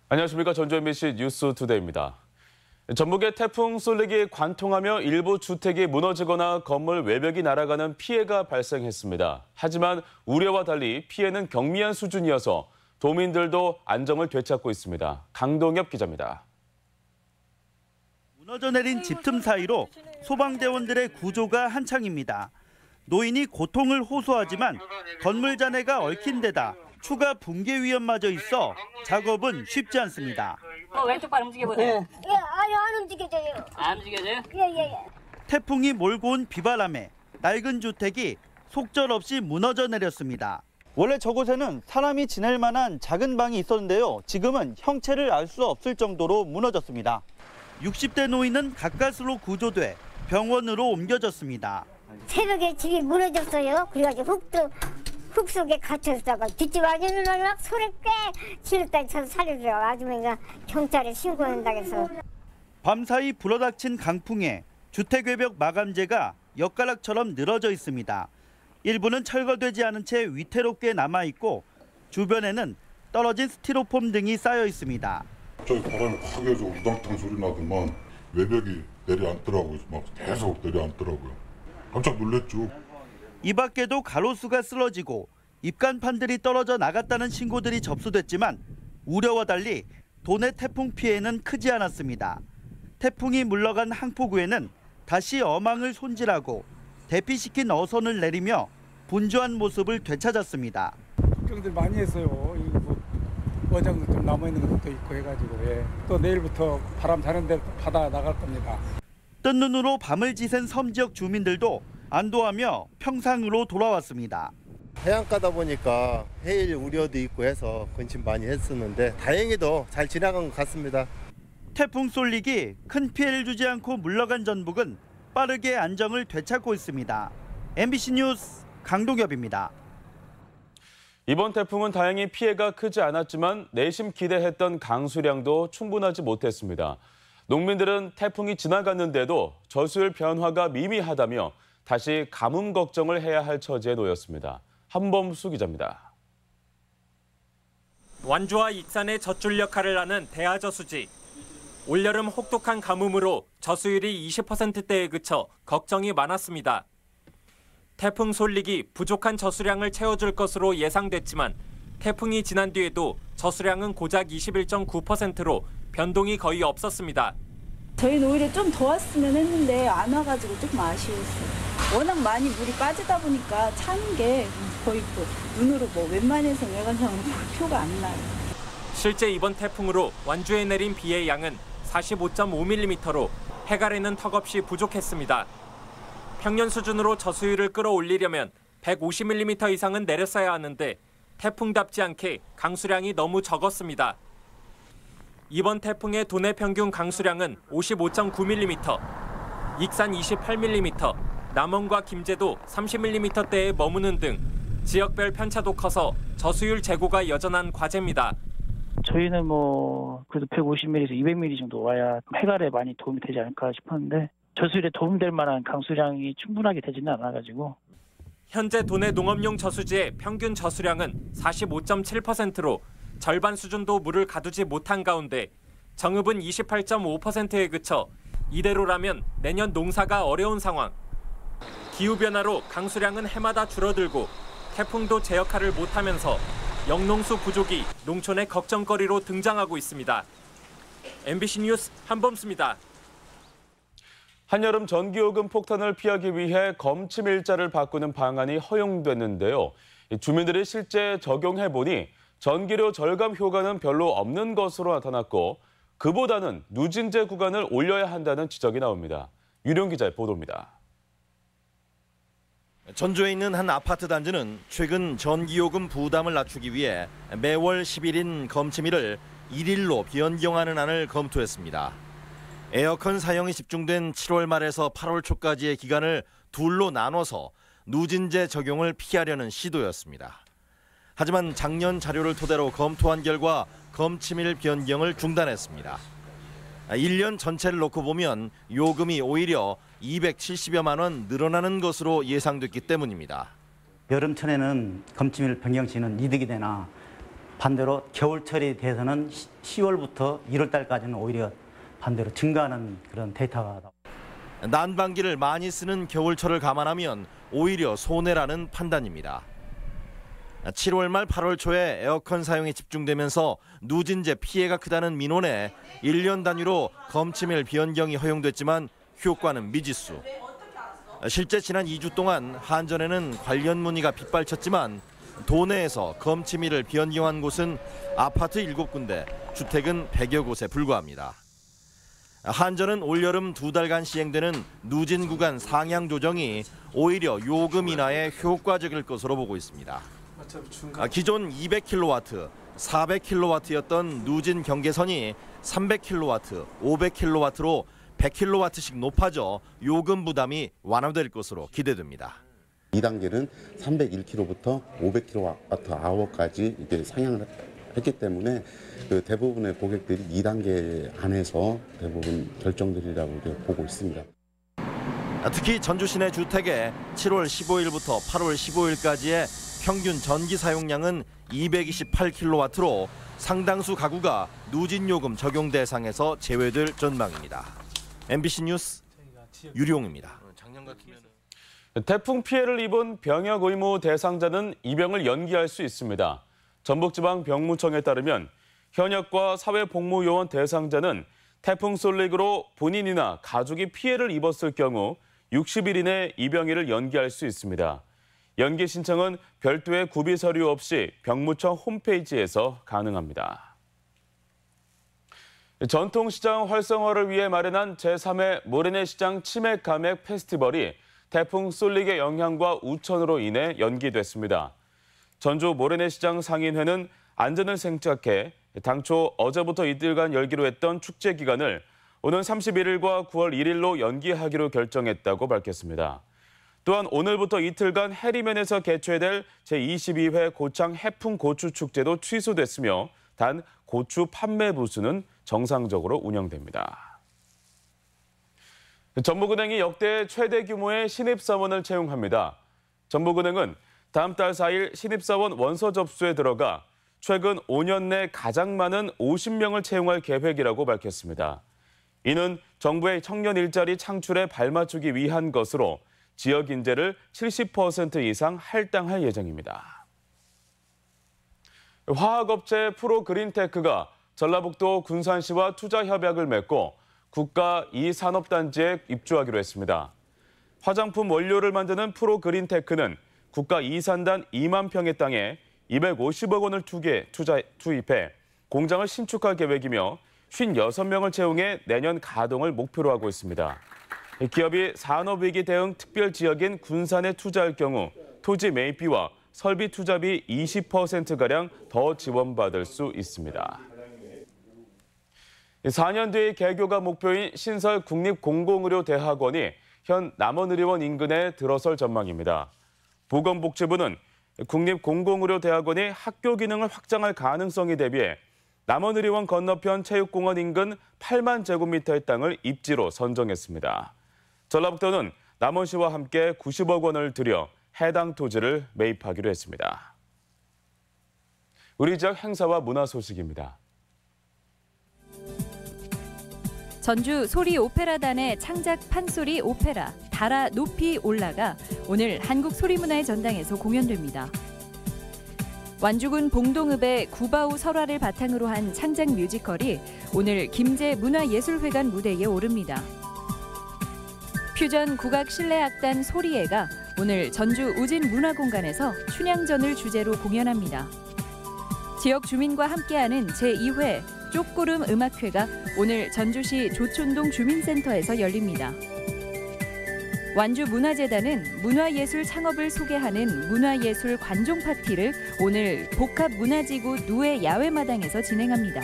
안녕하십니까. 전주 MBC 뉴스투데이입니다. 전북의 태풍 쏠릭이 관통하며 일부 주택이 무너지거나 건물 외벽이 날아가는 피해가 발생했습니다. 하지만 우려와 달리 피해는 경미한 수준이어서 도민들도 안정을 되찾고 있습니다. 강동엽 기자입니다. 무너져 내린 집 틈 사이로 소방대원들의 구조가 한창입니다. 노인이 고통을 호소하지만 건물 잔해가 얽힌 데다 추가 붕괴 위험마저 있어 작업은 쉽지 않습니다. 왼쪽 발 움직여보세요. 예, 아니 안 움직여져요. 안 움직여져요? 예. 태풍이 몰고 온 비바람에 낡은 주택이 속절없이 무너져 내렸습니다. 원래 저곳에는 사람이 지낼 만한 작은 방이 있었는데요. 지금은 형체를 알 수 없을 정도로 무너졌습니다. 60대 노인은 가까스로 구조돼 병원으로 옮겨졌습니다. 새벽에 집이 무너졌어요. 그래가지고 흙 속에 갇혀있다가 뒷집 아주머니는 막 소리 꽤 지르다 쳐서 살려줘요. 아주머니가 경찰에 신고한다고 해서. 밤사이 불어닥친 강풍에 주택 외벽 마감재가 엿가락처럼 늘어져 있습니다. 일부는 철거되지 않은 채 위태롭게 남아있고 주변에는 떨어진 스티로폼 등이 쌓여 있습니다. 저기 바람이 확 해서 우당탕 소리 나더만 외벽이 내려앉더라고요. 막 계속 내려앉더라고요. 깜짝 놀랐죠. 이 밖에도 가로수가 쓰러지고 입간판들이 떨어져 나갔다는 신고들이 접수됐지만 우려와 달리 도내 태풍 피해는 크지 않았습니다. 태풍이 물러간 항포구에는 다시 어망을 손질하고 대피시킨 어선을 내리며 분주한 모습을 되찾았습니다. 걱정들 많이 했어요. 어장 좀 남아있는 것도 있고 해가지고 또 내일부터 바람 자는 데 바다 나갈 겁니다. 뜬 눈으로 밤을 지샌 섬 지역 주민들도 안도하며 평상으로 돌아왔습니다. 해안가다 보니까 해일 우려도 있고 해서 근심 많이 했었는데 다행히도 잘 지나간 것 같습니다. 태풍 쏠릭이 큰 피해를 주지 않고 물러간 전북은 빠르게 안정을 되찾고 있습니다. MBC 뉴스 강동엽입니다. 이번 태풍은 다행히 피해가 크지 않았지만 내심 기대했던 강수량도 충분하지 못했습니다. 농민들은 태풍이 지나갔는데도 저수율 변화가 미미하다며 다시 가뭄 걱정을 해야 할 처지에 놓였습니다. 한범수 기자입니다. 완주와 익산의 젖줄 역할을 하는 대하저수지. 올여름 혹독한 가뭄으로 저수율이 20%대에 그쳐 걱정이 많았습니다. 태풍 쏠릭이 부족한 저수량을 채워줄 것으로 예상됐지만 태풍이 지난 뒤에도 저수량은 고작 21.9%로 변동이 거의 없었습니다. 저희는 오히려 좀 더 왔으면 했는데 안 와가지고 조금 아쉬웠어요. 워낙 많이 물이 빠지다 보니까 차는 게 거의 눈으로 웬만해서 외관상으로 표가 안 나요. 실제 이번 태풍으로 완주에 내린 비의 양은 45.5mm로 해갈에는 턱없이 부족했습니다. 평년 수준으로 저수율을 끌어올리려면 150mm 이상은 내렸어야 하는데 태풍답지 않게 강수량이 너무 적었습니다. 이번 태풍의 도내 평균 강수량은 55.9mm, 익산 28mm, 남원과 김제도 30mm대에 머무는 등 지역별 편차도 커서 저수율 재고가 여전한 과제입니다. 저희는 그래도 150mm에서 200mm 정도 와야 해갈에 많이 도움이 되지 않을까 싶었는데 저수율에 도움될 만한 강수량이 충분하게 되지는 않아가지고. 현재 도내 농업용 저수지의 평균 저수량은 45.7%로 절반 수준도 물을 가두지 못한 가운데 정읍은 28.5%에 그쳐 이대로라면 내년 농사가 어려운 상황. 기후변화로 강수량은 해마다 줄어들고 태풍도 제 역할을 못하면서 영농수 부족이 농촌의 걱정거리로 등장하고 있습니다. MBC 뉴스 한범수입니다. 한여름 전기요금 폭탄을 피하기 위해 검침 일자를 바꾸는 방안이 허용됐는데요. 주민들이 실제 적용해보니 전기료 절감 효과는 별로 없는 것으로 나타났고 그보다는 누진제 구간을 올려야 한다는 지적이 나옵니다. 유령 기자의 보도입니다. 전주에 있는 한 아파트 단지는 최근 전기요금 부담을 낮추기 위해 매월 10일인 검침일을 1일로 변경하는 안을 검토했습니다. 에어컨 사용이 집중된 7월 말에서 8월 초까지의 기간을 둘로 나눠서 누진제 적용을 피하려는 시도였습니다. 하지만 작년 자료를 토대로 검토한 결과 검침일 변경을 중단했습니다. 1년 전체를 놓고 보면 요금이 오히려 270여만 원 늘어나는 것으로 예상됐기 때문입니다. 여름철에는 검침일 변경 시는 이득이 되나 반대로 겨울철이 돼서는 10월부터 1월 달까지는 오히려 반대로 증가하는 그런 데이터가 나옵니다. 난방기를 많이 쓰는 겨울철을 감안하면 오히려 손해라는 판단입니다. 7월 말 8월 초에 에어컨 사용이 집중되면서 누진제 피해가 크다는 민원에 1년 단위로 검침일 변경이 허용됐지만 효과는 미지수. 실제 지난 2주 동안 한전에는 관련 문의가 빗발쳤지만 도내에서 검침일을 변경한 곳은 아파트 7군데, 주택은 100여 곳에 불과합니다. 한전은 올여름 2달간 시행되는 누진 구간 상향 조정이 오히려 요금 인하에 효과적일 것으로 보고 있습니다. 기존 200kW, 400kW였던 누진 경계선이 300kW, 500kW로 100kW씩 높아져 요금 부담이 완화될 것으로 기대됩니다. 2단계는 301kW부터 500kWh까지 이게 상향을 했기 때문에 그 대부분의 고객들이 2단계 안에서 대부분 결정들이라고 보고 있습니다. 특히 전주 시내 주택에 7월 15일부터 8월 15일까지의 평균 전기 사용량은 228kW로 상당수 가구가 누진 요금 적용 대상에서 제외될 전망입니다. MBC 뉴스 유룡입니다. 태풍 피해를 입은 병역 의무 대상자는 입영을 연기할 수 있습니다. 전북지방병무청에 따르면 현역과 사회복무요원 대상자는 태풍 쏠릭으로 본인이나 가족이 피해를 입었을 경우 60일 이내 입영일을 연기할 수 있습니다. 연기 신청은 별도의 구비 서류 없이 병무청 홈페이지에서 가능합니다. 전통시장 활성화를 위해 마련한 제3회 모래내시장 치맥 가맥 페스티벌이 태풍 쏠릭의 영향과 우천으로 인해 연기됐습니다. 전주 모래내시장 상인회는 안전을 생각해 당초 어제부터 이틀간 열기로 했던 축제 기간을 오는 31일과 9월 1일로 연기하기로 결정했다고 밝혔습니다. 또한 오늘부터 이틀간 해리면에서 개최될 제22회 고창 해풍 고추 축제도 취소됐으며 단 고추 판매 부스는 정상적으로 운영됩니다. 전북은행이 역대 최대 규모의 신입사원을 채용합니다. 전북은행은 다음 달 4일 신입사원 원서 접수에 들어가 최근 5년 내 가장 많은 50명을 채용할 계획이라고 밝혔습니다. 이는 정부의 청년 일자리 창출에 발맞추기 위한 것으로 지역 인재를 70% 이상 할당할 예정입니다. 화학업체 프로그린테크가 전라북도 군산시와 투자 협약을 맺고 국가 2산업단지에 입주하기로 했습니다. 화장품 원료를 만드는 프로그린테크는 국가 2산단 2만 평의 땅에 250억 원을 투입해 공장을 신축할 계획이며 56명을 채용해 내년 가동을 목표로 하고 있습니다. 기업이 산업위기 대응 특별지역인 군산에 투자할 경우 토지 매입비와 설비 투자비 20%가량 더 지원받을 수 있습니다. 4년 뒤 개교가 목표인 신설 국립공공의료대학원이 현 남원의료원 인근에 들어설 전망입니다. 보건복지부는 국립공공의료대학원이 학교 기능을 확장할 가능성에 대비해 남원의료원 건너편 체육공원 인근 8만 제곱미터의 땅을 입지로 선정했습니다. 전라북도는 남원시와 함께 90억 원을 들여 해당 토지를 매입하기로 했습니다. 우리 지역 행사와 문화 소식입니다. 전주 소리오페라단의 창작 판소리 오페라 달아 높이 올라가 오늘 한국소리문화의 전당에서 공연됩니다. 완주군 봉동읍의 구바우 설화를 바탕으로 한 창작 뮤지컬이 오늘 김제문화예술회관 무대에 오릅니다. 퓨전 국악 실내악단 소리애가 오늘 전주 우진문화공간에서 춘향전을 주제로 공연합니다. 지역 주민과 함께하는 제2회 쪽구름 음악회가 오늘 전주시 조촌동 주민센터에서 열립니다. 완주문화재단은 문화예술 창업을 소개하는 문화예술 관종 파티를 오늘 복합문화지구 누에 야외마당에서 진행합니다.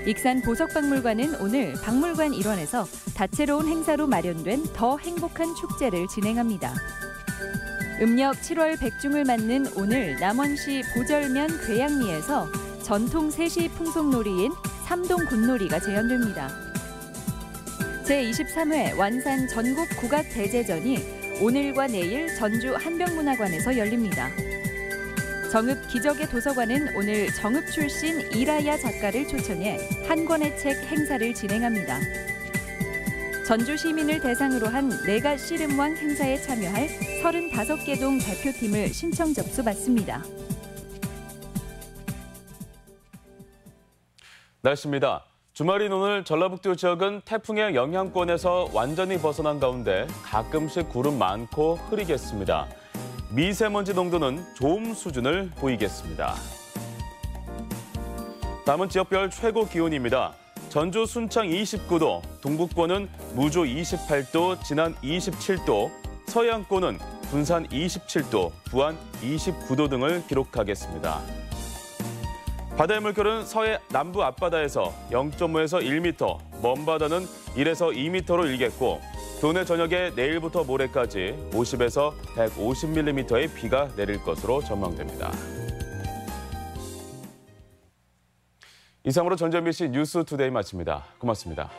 익산 보석박물관은 오늘 박물관 일원에서 다채로운 행사로 마련된 더 행복한 축제를 진행합니다. 음력 7월 백중을 맞는 오늘 남원시 보절면 괴양리에서 전통 세시 풍속놀이인 삼동굿놀이가 재현됩니다. 제23회 완산 전국 국악대제전이 오늘과 내일 전주 한병문화관에서 열립니다. 정읍 기적의 도서관은 오늘 정읍 출신 이라야 작가를 초청해 한 권의 책 행사를 진행합니다. 전주 시민을 대상으로 한 내가 씨름왕 행사에 참여할 35개 동 대표팀을 신청 접수받습니다. 날씨입니다. 주말인 오늘 전라북도 지역은 태풍의 영향권에서 완전히 벗어난 가운데 가끔씩 구름 많고 흐리겠습니다. 미세먼지 농도는 좋음 수준을 보이겠습니다. 다음은 지역별 최고 기온입니다. 전주 순창 29도, 동북권은 무조 28도, 진안 27도, 서해안권은 군산 27도, 부안 29도 등을 기록하겠습니다. 바다의 물결은 서해 남부 앞바다에서 0.5에서 1m, 먼 바다는 1에서 2m로 일겠고 도내 저녁에 내일부터 모레까지 50에서 150mm의 비가 내릴 것으로 전망됩니다. 이상으로 전주 MBC 뉴스투데이 마칩니다. 고맙습니다.